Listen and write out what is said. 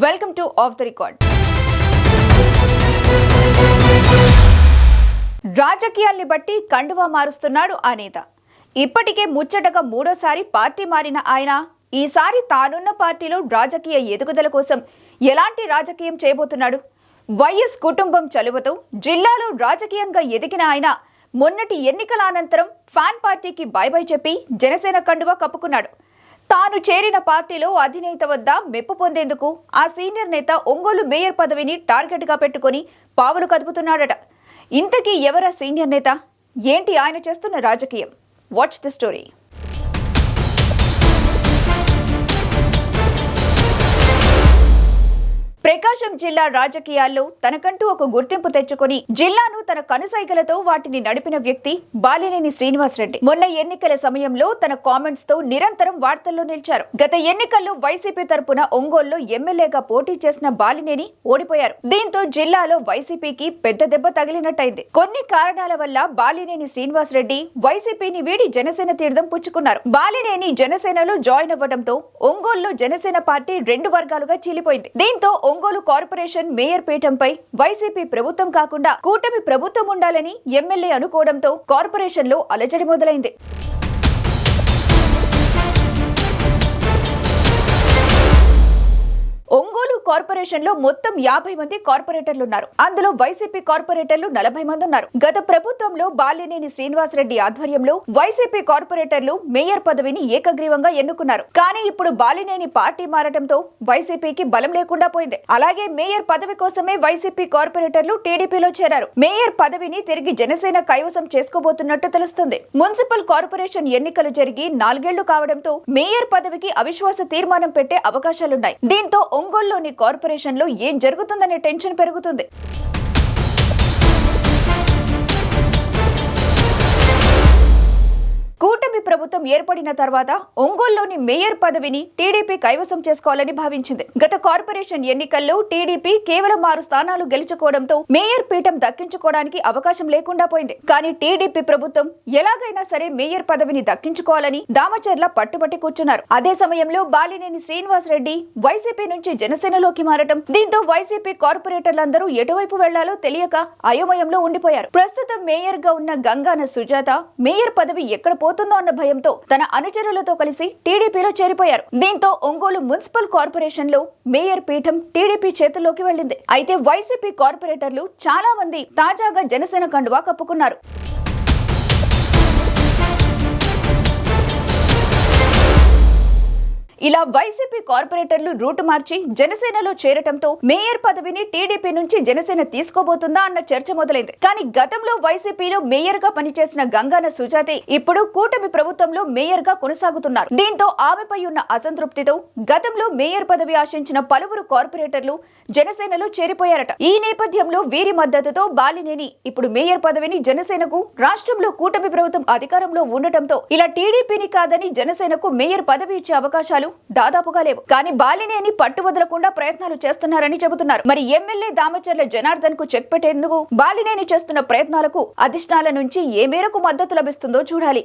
Welcome to off the record. రాజకీయాల్ని బట్టి కండువా మారుస్తున్నాడు ఆ నేత. ఇప్పటికే ముచ్చటగా మూడోసారి పార్టీ మారిన ఆయన ఈసారి తానున్న పార్టీలో రాజకీయ ఎదుగుదల కోసం ఎలాంటి రాజకీయం చేయబోతున్నాడు? వైఎస్ కుటుంబం చలువతో జిల్లాలో రాజకీయంగా ఎదిగిన ఆయన మొన్నటి ఎన్నికల అనంతరం ఫ్యాన్ పార్టీకి బై బై చెప్పి జనసేన కండువా కప్పుకున్నాడు. తాను చేరిన పార్టీలో అధినేత వద్ద మెప్పు పొందేందుకు ఆ సీనియర్ నేత ఒంగోలు మేయర్ పదవిని టార్గెట్ గా పెట్టుకుని పావులు కదుపుతున్నాడట. ఇంతకీ ఎవరా సీనియర్ నేత? ఏంటి ఆయన చేస్తున్న రాజకీయం? Watch the story. ప్రకాశం జిల్లా రాజకీయాల్లో తనకంటూ ఒక గుర్తింపు తెచ్చుకుని జిల్లాను తన కనుసైగలతో వాటిని నడిపిన వ్యక్తి బాలినేని శ్రీనివాసరెడ్డి. మొన్న ఎన్నికల సమయంలో తన కామెంట్స్ తో నిరంతరం వార్తల్లో నిలిచారు. గత ఎన్నికల్లో వైసీపీ తరపున ఒంగోలులో ఎమ్మెల్యేగా పోటీ చేసిన బాలినేని ఓడిపోయారు. దీంతో జిల్లాలో వైసీపీకి పెద్ద దెబ్బ తగిలినట్టయింది. కొన్ని కారణాల వల్ల బాలినేని శ్రీనివాసరెడ్డి వైసీపీని వీడి జనసేన తీర్థం పుచ్చుకున్నారు. బాలినేని జనసేనలో జాయిన్ అవ్వడంతో ఒంగోలులో జనసేన పార్టీ రెండు వర్గాలుగా చీలిపోయింది. దీంతో ఒంగోలు కార్పొరేషన్ మేయర్ పీఠంపై వైసీపీ ప్రభుత్వం కాకుండా కూటమి ప్రభుత్వం ఉండాలని ఎమ్మెల్యే అనుకోవడంతో కార్పొరేషన్ లో అలజడి మొదలైంది. ఒంగోలు కార్పొరేషన్ లో మొత్తం 50 మంది కార్పొరేటర్లు ఉన్నారు. అందులో వైసీపీ కార్పొరేటర్లు 40 మంది ఉన్నారు. గత ప్రభుత్వంలో బాలినేని శ్రీనివాసరెడ్డి ఆధ్వర్యంలో వైసీపీ కార్పొరేటర్లు మేయర్ పదవిని ఏకగ్రీవంగా ఎన్నుకున్నారు. కానీ ఇప్పుడు బాలినేని పార్టీ మారటంతో వైసీపీకి బలం లేకుండా పోయింది. అలాగే మేయర్ పదవి కోసమే వైసీపీ కార్పొరేటర్లు టీడీపీలో చేరారు. మేయర్ పదవిని తిరిగి జనసేన కైవసం చేసుకోబోతున్నట్టు తెలుస్తుంది. మున్సిపల్ కార్పొరేషన్ ఎన్నికలు జరిగి 4 ఏళ్లు కావడంతో మేయర్ పదవికి అవిశ్వాస తీర్మానం పెట్టే అవకాశాలున్నాయి. దీంతో ఒంగోలులోని కార్పొరేషన్ లో ఏం జరుగుతుందనే టెన్షన్ పెరుగుతుంది. కూటమి ప్రభుత్వం ఏర్పడిన తర్వాత ఒంగోలులోని మేయర్ పదవిని టీడీపీ కైవసం చేసుకోవాలని భావించింది. గత కార్పొరేషన్ ఎన్నికల్లో టీడీపీ కేవలం 6 స్థానాలు గెలుచుకోవడంతో మేయర్ పీఠం దక్కించుకోవడానికి అవకాశం లేకుండా పోయింది. కానీ టీడీపీ ప్రభుత్వం ఎలాగైనా సరే మేయర్ పదవిని దక్కించుకోవాలని దామచర్ల పట్టుబట్టి కూర్చున్నారు. అదే సమయంలో బాలినేని శ్రీనివాసరెడ్డి వైసీపీ నుంచి జనసేనలోకి మారటం, దీంతో వైసీపీ కార్పొరేటర్లందరూ ఎటువైపు వెళ్లాలో తెలియక అయోమయంలో ఉండిపోయారు. ప్రస్తుతం మేయర్ గా ఉన్న గంగాన సుజాత మేయర్ పదవి ఎక్కడ పోతుందో అన్న భయంతో తన అనుచరులతో కలిసి టీడీపీలో చేరిపోయారు. దీంతో ఒంగోలు మున్సిపల్ కార్పొరేషన్ లో మేయర్ పీఠం టీడీపీ చేతుల్లోకి వెళ్లింది. అయితే వైసీపీ కార్పొరేటర్లు చాలా మంది తాజాగా జనసేన కండువా కప్పుకున్నారు. ఇలా వైసీపీ కార్పొరేటర్లు రూటు మార్చి జనసేనలో చేరటంతో మేయర్ పదవిని టీడీపీ నుంచి జనసేన తీసుకోబోతుందా అన్న చర్చ మొదలైంది. కానీ గతంలో వైసీపీలో మేయర్ గా పనిచేసిన గంగాన సుజాతే ఇప్పుడు కూటమి ప్రభుత్వంలో మేయర్ గా కొనసాగుతున్నారు. దీంతో ఆమెపై ఉన్న అసంతృప్తితో గతంలో మేయర్ పదవి ఆశించిన పలువురు కార్పొరేటర్లు జనసేనలో చేరిపోయారట. ఈ నేపథ్యంలో వీరి మద్దతుతో బాలినేని ఇప్పుడు మేయర్ పదవిని జనసేనకు, రాష్ట్రంలో కూటమి ప్రభుత్వం అధికారంలో ఉండటంతో ఇలా టీడీపీని కాదని జనసేనకు మేయర్ పదవి ఇచ్చే అవకాశాలు దాదాపుగా లేవు. కానీ బాలినేని పట్టు వదలకుండా ప్రయత్నాలు చేస్తున్నారని చెబుతున్నారు. మరి ఎమ్మెల్యే దామచర్ల జనార్దన్ కు చెక్ పెట్టేందుకు బాలినేని చేస్తున్న ప్రయత్నాలకు అధిష్టానాల నుంచి ఏ మేరకు మద్దతు లభిస్తుందో చూడాలి.